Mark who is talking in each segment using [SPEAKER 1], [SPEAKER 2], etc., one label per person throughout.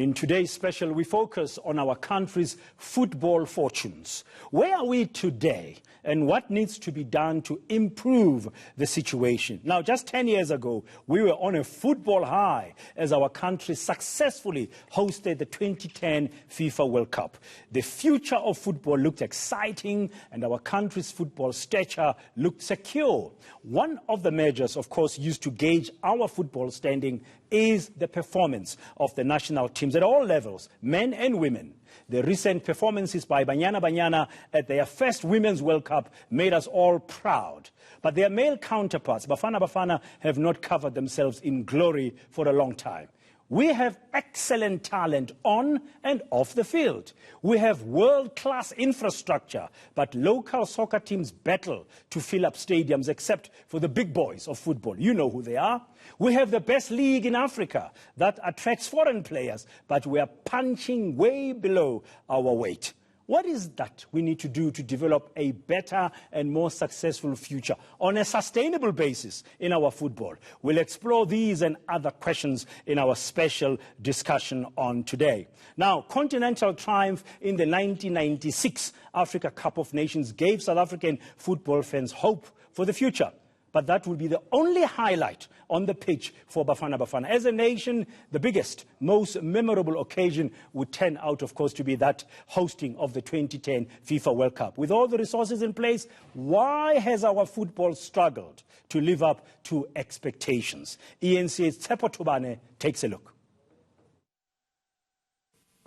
[SPEAKER 1] In today's special, we focus on our country's football fortunes. Where are we today, and what needs to be done to improve the situation? Now, just 10 years ago, we were on a football high as our country successfully hosted the 2010 FIFA World Cup. The future of football looked exciting, and our country's football stature looked secure. One of the measures, of course, used to gauge our football standing is the performance of the national teams at all levels, men and women. The recent performances by Banyana at their first Women's World Cup made us all proud. But their male counterparts, Bafana, have not covered themselves in glory for a long time. We have excellent talent on and off the field. We have world-class infrastructure, but local soccer teams battle to fill up stadiums except for the big boys of football. You know who they are. We have the best league in Africa that attracts foreign players, but we are punching way below our weight. What is that we need to do to develop a better and more successful future on a sustainable basis in our football? We'll explore these and other questions in our special discussion on today. Now, continental triumph in the 1996 Africa Cup of Nations gave South African football fans hope for the future. But that will be the only highlight on the pitch for Bafana. As a nation, the biggest, most memorable occasion would turn out, of course, to be that hosting of the 2010 FIFA World Cup. With all the resources in place, why has our football struggled to live up to expectations? eNCA's Tebogo takes a look.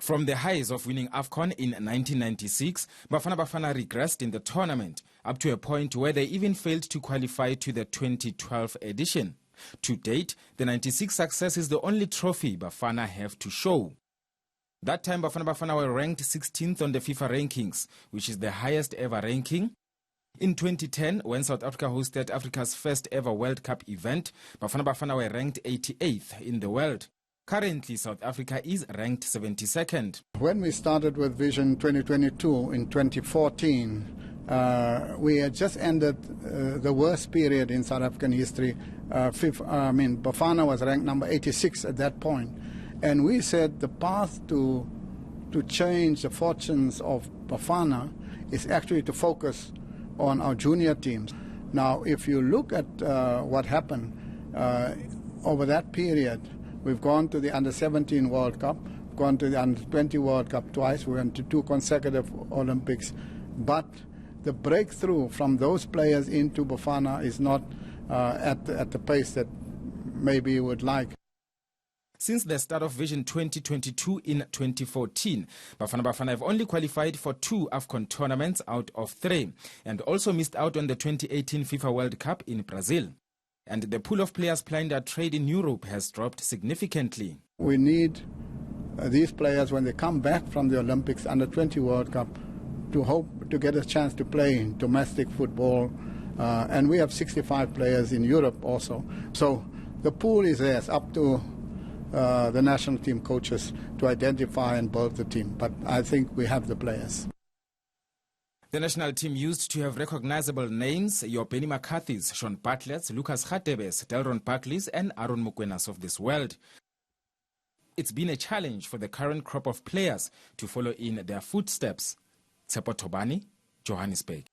[SPEAKER 2] From the highs of winning AFCON in 1996, Bafana regressed in the tournament up to a point where they even failed to qualify to the 2012 edition. To date, the 96 success is the only trophy Bafana have to show. That time, Bafana were ranked 16th on the FIFA rankings, which is the highest ever ranking. In 2010, when South Africa hosted Africa's first ever World Cup event, Bafana were ranked 88th in the world. Currently, South Africa is ranked 72nd.
[SPEAKER 3] When we started with Vision 2022 in 2014, we had just ended the worst period in South African history. Bafana was ranked number 86 at that point. And we said the path to change the fortunes of Bafana is actually to focus on our junior teams. Now, if you look at what happened over that period, we've gone to the Under-17 World Cup, gone to the Under-20 World Cup twice. We went to 2 consecutive Olympics. But the breakthrough from those players into Bafana is not at the pace that maybe you would like.
[SPEAKER 2] Since the start of Vision 2022 in 2014, Bafana have only qualified for 2 AFCON tournaments out of 3 and also missed out on the 2018 FIFA World Cup in Brazil. And the pool of players plying their trade in Europe has dropped significantly.
[SPEAKER 3] We need these players, when they come back from the Olympics under 20 World Cup, to hope to get a chance to play in domestic football. And we have 65 players in Europe also. So the pool is there. It's up to the national team coaches to identify and build the team. But I think we have the players.
[SPEAKER 2] The national team used to have recognizable names, your Benny McCarthy's, Sean Bartlett's, Lucas Radebes, Delron Barkley's and Aaron Mokwenas of this world. It's been a challenge for the current crop of players to follow in their footsteps. Tebogo, Johannesburg.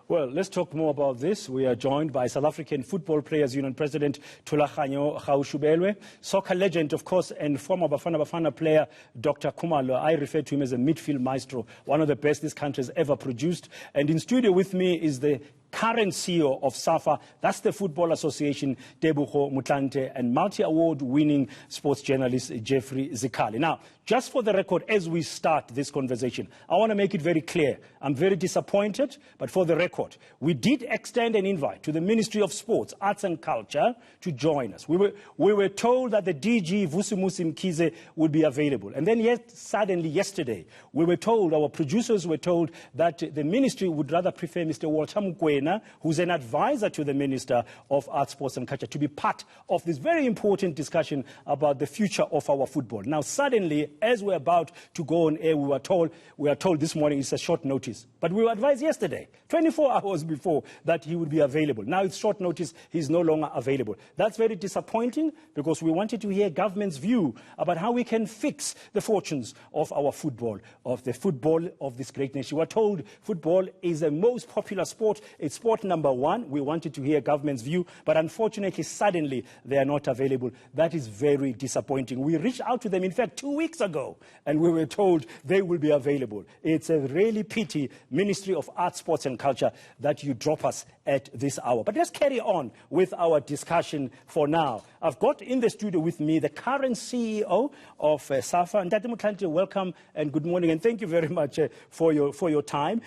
[SPEAKER 1] Well, let's talk more about this. We are joined by South African Football Players Union President Thulaganyo Gaoshubelwe, soccer legend, of course, and former Bafana player Dr. Khumalo. I refer to him as a midfield maestro, one of the best this country has ever produced. And in studio with me is the current CEO of SAFA, that's the Football Association, Tebogo Motlanthe, and multi-award winning sports journalist Jeffrey Zikhali. Now, just for the record, as we start this conversation, I want to make it very clear. I'm very disappointed, but for the record, we did extend an invite to the Ministry of Sports, Arts and Culture to join us. We were told that the DG Vusumusi Mkhize would be available. And then suddenly yesterday, we were told, our producers were told that the ministry would rather prefer Mr. Walter Mokwena Moyane, who's an advisor to the Minister of Arts, Sports and Culture, to be part of this very important discussion about the future of our football. Now, suddenly, as we're about to go on air, we are told this morning it's a short notice. But we were advised yesterday, 24 hours before, that he would be available. Now it's short notice, he's no longer available. That's very disappointing, because we wanted to hear government's view about how we can fix the fortunes of our football, of the football of this great nation. We're told football is the most popular sport. It's sport number one. We wanted to hear government's view, but unfortunately, suddenly, they are not available. That is very disappointing. We reached out to them, in fact, 2 weeks ago, and we were told they will be available. It's a really pity, Ministry of Arts, Sports and Culture, that you drop us at this hour. But let's carry on with our discussion for now. I've got in the studio with me the current CEO of SAFA. And Tebogo Motlanthe, welcome and good morning, and thank you very much for your time.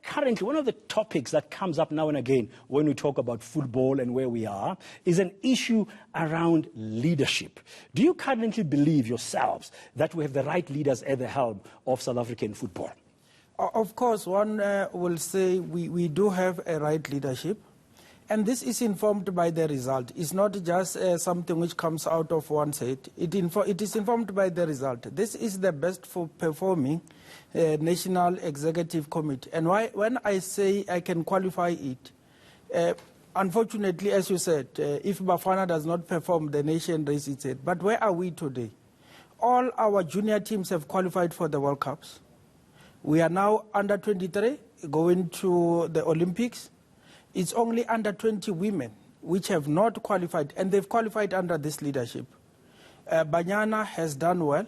[SPEAKER 1] Currently, one of the topics that comes up now and again when we talk about football and where we are is an issue around leadership. Do you currently believe yourselves that we have the right leaders at the helm of South African football?
[SPEAKER 4] Of course, one will say we do have a right leadership, and this is informed by the result. It's not just something which comes out of one's head. It is informed by the result. This is the best for performing National Executive Committee. And when I say I can qualify it, unfortunately, as you said, if Bafana does not perform, the nation raises its head. But where are we today? All our junior teams have qualified for the World Cups. We are now under 23, going to the Olympics. It's only under 20 women which have not qualified, and they've qualified under this leadership. Banyana has done well.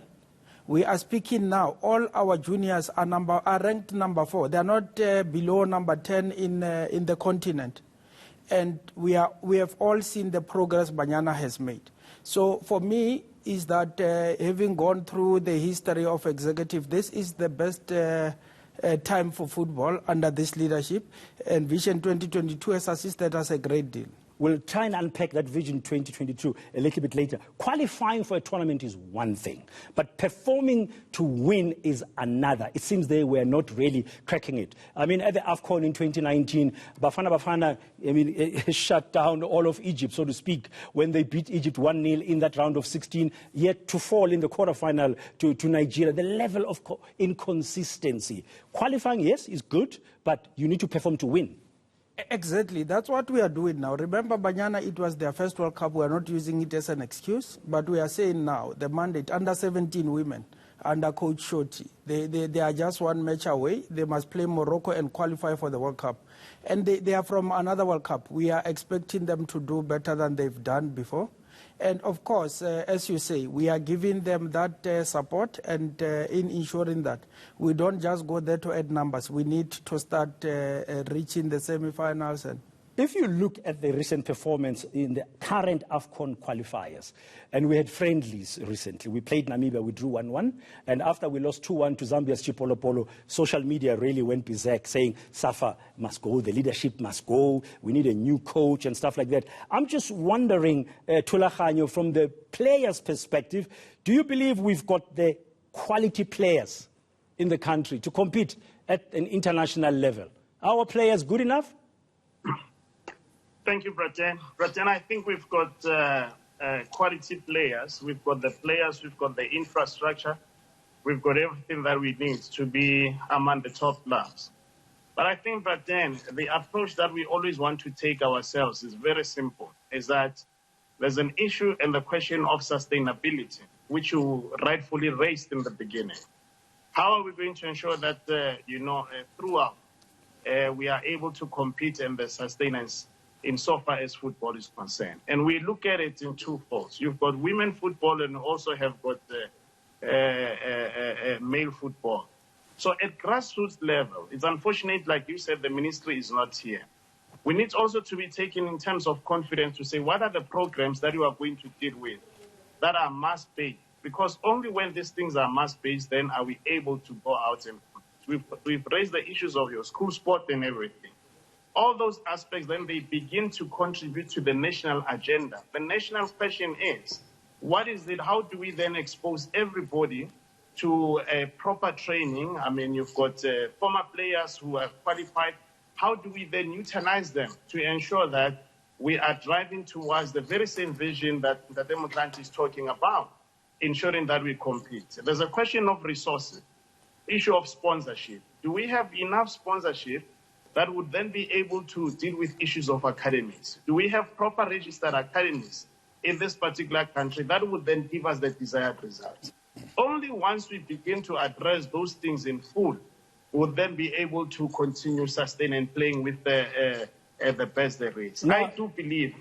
[SPEAKER 4] We are speaking now. All our juniors are ranked number 4. They are not below number 10 in the continent. And we have all seen the progress Banyana has made. So for me, is that having gone through the history of executive, this is the best time for football under this leadership, and Vision 2022 has assisted us a great deal.
[SPEAKER 1] We'll try and unpack that Vision 2022 a little bit later. Qualifying for a tournament is one thing, but performing to win is another. It seems they were not really cracking it. I mean, at the AFCON in 2019, Bafana, shut down all of Egypt, so to speak, when they beat Egypt 1-0 in that round of 16, yet to fall in the quarterfinal to Nigeria. The level of inconsistency. Qualifying, yes, is good, but you need to perform to win.
[SPEAKER 4] Exactly. That's what we are doing now. Remember, Banyana, it was their first World Cup. We are not using it as an excuse, but we are saying now, the mandate, under 17 women, under Coach Shoti, they are just one match away. They must play Morocco and qualify for the World Cup. And they are from another World Cup. We are expecting them to do better than they've done before. And of course, as you say, we are giving them that support, and in ensuring that we don't just go there to add numbers. We need to start reaching the semi-finals. And
[SPEAKER 1] if you look at the recent performance in the current AFCON qualifiers, and we had friendlies recently. We played Namibia, we drew 1-1, and after we lost 2-1 to Zambia's Chipolopolo, social media really went berserk, saying SAFA must go, the leadership must go, we need a new coach and stuff like that. I'm just wondering, Thulaganyo, from the players' perspective, do you believe we've got the quality players in the country to compete at an international level? Are our players good enough?
[SPEAKER 5] Thank you, Braten. Braten, I think we've got quality players. We've got the players, we've got the infrastructure, we've got everything that we need to be among the top clubs. But I think, Braten, the approach that we always want to take ourselves is very simple, is that there's an issue and the question of sustainability, which you rightfully raised in the beginning. How are we going to ensure that, throughout, we are able to compete in the sustenance insofar as football is concerned? And we look at it in two folds. You've got women football and also have got male football. So at grassroots level, it's unfortunate, like you said, the ministry is not here. We need also to be taken in terms of confidence to say, what are the programs that you are going to deal with that are mass-based? Because only when these things are mass-based, then are we able to go out and we've raised the issues of your school sport and everything. All those aspects, then they begin to contribute to the national agenda. The national question is, what is it? How do we then expose everybody to a proper training? I mean, you've got former players who have qualified. how do we then utilize them to ensure that we are driving towards the very same vision that Tebogo Motlanthe is talking about, ensuring that we compete? There's a question of resources, issue of sponsorship. Do we have enough sponsorship that would then be able to deal with issues of academies? Do we have proper registered academies in this particular country that would then give us the desired results? Only once we begin to address those things in full would then be able to continue sustaining and playing with the best there is.
[SPEAKER 1] Now,
[SPEAKER 5] I do believe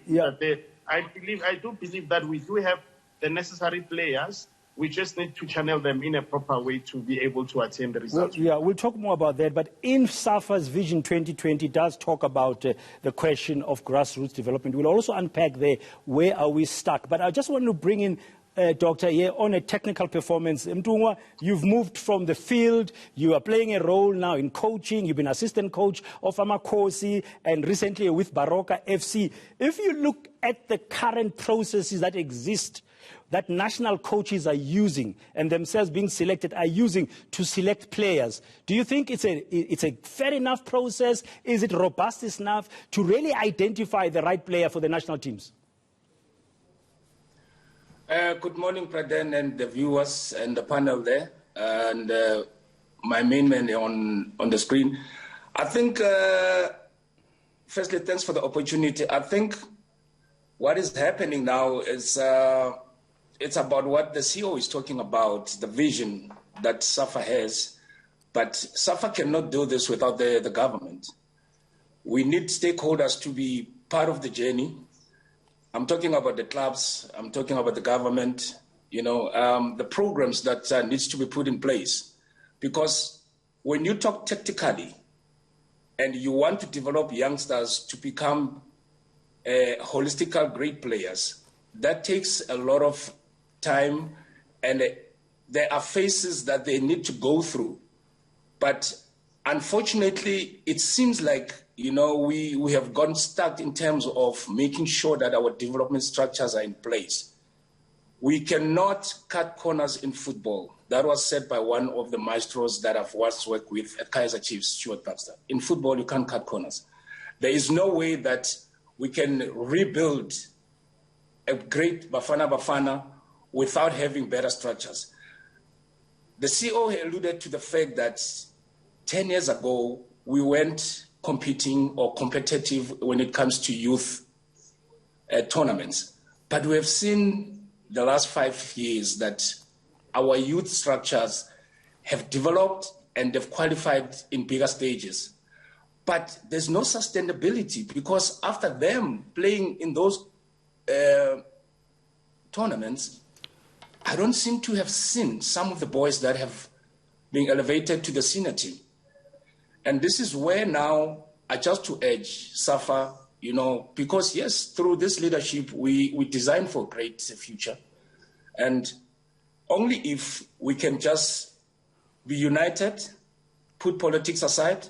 [SPEAKER 5] that we do have the necessary players. We just need to channel them in a proper way to be able to attain the results.
[SPEAKER 1] Well, we'll talk more about that. But in SAFA's Vision 2020 does talk about the question of grassroots development. We'll also unpack there where are we stuck. But I just want to bring in Doctor here on a technical performance. Mtungwa, you've moved from the field. You are playing a role now in coaching. You've been assistant coach of Amakosi and recently with Baroka FC. If you look at the current processes that exist, that national coaches are using and themselves being selected are using to select players, do you think it's a fair enough process? Is it robust enough to really identify the right player for the national teams?
[SPEAKER 6] Good morning, Praden, and the viewers and the panel there, and my main man on the screen. I think, firstly, thanks for the opportunity. I think what is happening now is it's about what the CEO is talking about, the vision that SAFA has. But SAFA cannot do this without the government. We need stakeholders to be part of the journey. I'm talking about the clubs, I'm talking about the government, the programs that needs to be put in place. Because when you talk tactically and you want to develop youngsters to become holistic great players, that takes a lot of time, and there are phases that they need to go through. But unfortunately, it seems like we have gotten stuck in terms of making sure that our development structures are in place. We cannot cut corners in football. That was said by one of the maestros that I've once worked with at Kaizer Chiefs, Stuart Baxter. In football, you can't cut corners. There is no way that we can rebuild a great Bafana without having better structures. The CEO alluded to the fact that 10 years ago, we weren't competing or competitive when it comes to youth tournaments. But we have seen the last 5 years that our youth structures have developed and they've qualified in bigger stages. But there's no sustainability, because after them playing in those tournaments, I don't seem to have seen some of the boys that have been elevated to the senior team. And this is where now I just to urge SAFA, because yes, through this leadership, we design for a great future. And only if we can just be united, put politics aside,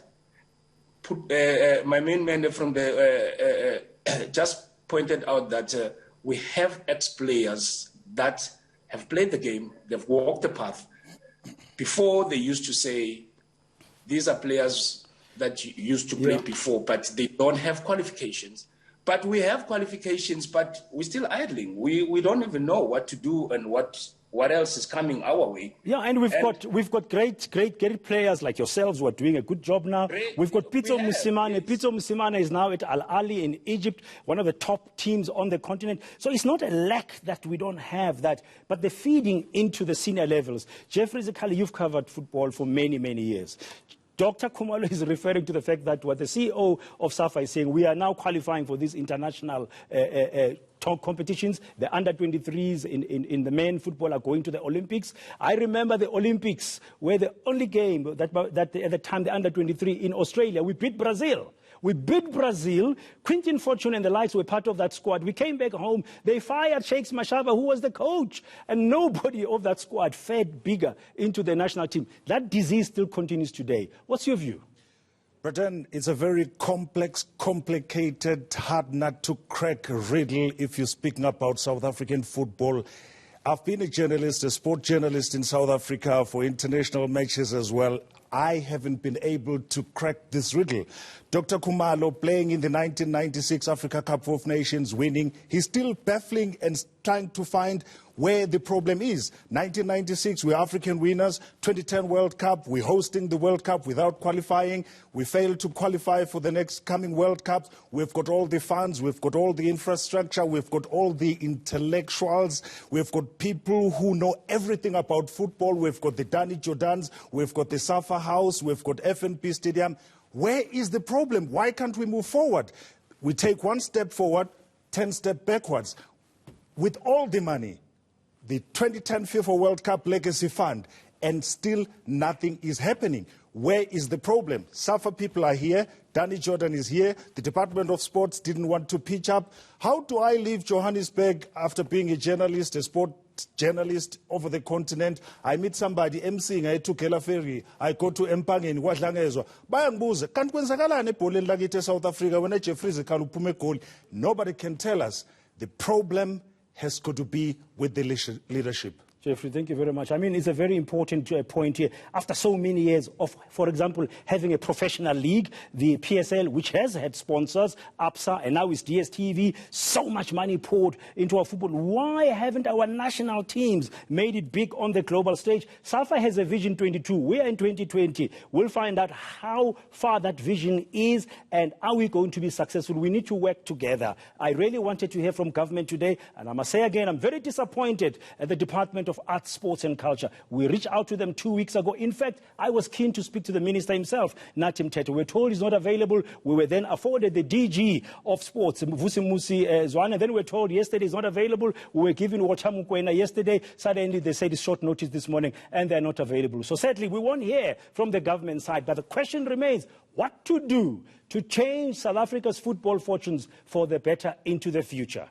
[SPEAKER 6] my main man from the just pointed out that we have ex-players that have played the game, they've walked the path. Before, they used to say, these are players that used to play before, but they don't have qualifications. But we have qualifications, but we're still idling. We don't even know what to do and what else is coming our way.
[SPEAKER 1] Yeah, and we've got great players like yourselves who are doing a good job now. We've got Pitso Mosimane. Yes. Pitso Mosimane is now at Al Ahly in Egypt, one of the top teams on the continent. So it's not a lack that we don't have that, but the feeding into the senior levels. Jeffrey Zikhali, you've covered football for many, many years. Dr. Khumalo is referring to the fact that what the CEO of SAFA is saying, we are now qualifying for these international competitions. The under-23s in the men football are going to the Olympics. I remember the Olympics were the only game that at the time, the under-23 in Australia, we beat Brazil. We beat Brazil. Quintin Fortune and the likes were part of that squad. We came back home. They fired Shakes Mashaba, who was the coach. And nobody of that squad fed bigger into the national team. That disease still continues today. What's your view?
[SPEAKER 7] Breton, it's a very complex, complicated, hard nut to crack riddle if you're speaking about South African football. I've been a journalist, a sport journalist in South Africa for international matches as well. I haven't been able to crack this riddle. Dr. Khumalo, playing in the 1996 Africa Cup of Nations, winning, he's still baffling and trying to find where the problem is. 1996, we're African winners. 2010 World Cup, we're hosting the World Cup without qualifying. We failed to qualify for the next coming World Cups. We've got all the funds, we've got all the infrastructure, we've got all the intellectuals, we've got people who know everything about football. We've got the Danny Jordans, we've got the Safa House, we've got FNP Stadium. Where is the problem? Why can't we move forward? We take one step forward, 10 steps backwards. With all the money, the 2010 FIFA World Cup Legacy Fund, and still nothing is happening. Where is the problem? SAFA people are here. Danny Jordan is here. The Department of Sports didn't want to pitch up. How do I leave Johannesburg after being a journalist, a sport journalist over the continent? I meet somebody emceeing ayethukela ferry. I go to Empangeni kwaDlangezwa. Bayangibuza, kanti kwenzakalani ebholeni lakithi eSouth Africa when Jeffrey Zikhali uphume goal? Nobody can tell us. The problem has got to be with the leadership.
[SPEAKER 1] Jeffrey, thank you very much. I mean, it's a very important point here. After so many years of, for example, having a professional league, the PSL, which has had sponsors, APSA, and now it's DSTV, so much money poured into our football. Why haven't our national teams made it big on the global stage? SAFA has a Vision 22. We are in 2020. We'll find out how far that vision is and are we going to be successful. We need to work together. I really wanted to hear from government today, and I must say again, I'm very disappointed at the Department of Arts, Sports and Culture. We reached out to them 2 weeks ago. In fact, I was keen to speak to the minister himself, Nathi Mthethwa. We were told he's not available. We were then afforded the DG of Sports, Vusimusi Zwane. Then we were told yesterday he's not available. We were given Wacha Mokwena yesterday. Suddenly they said it's short notice this morning and they're not available. So certainly we won't hear from the government side. But the question remains, what to do to change South Africa's football fortunes for the better into the future?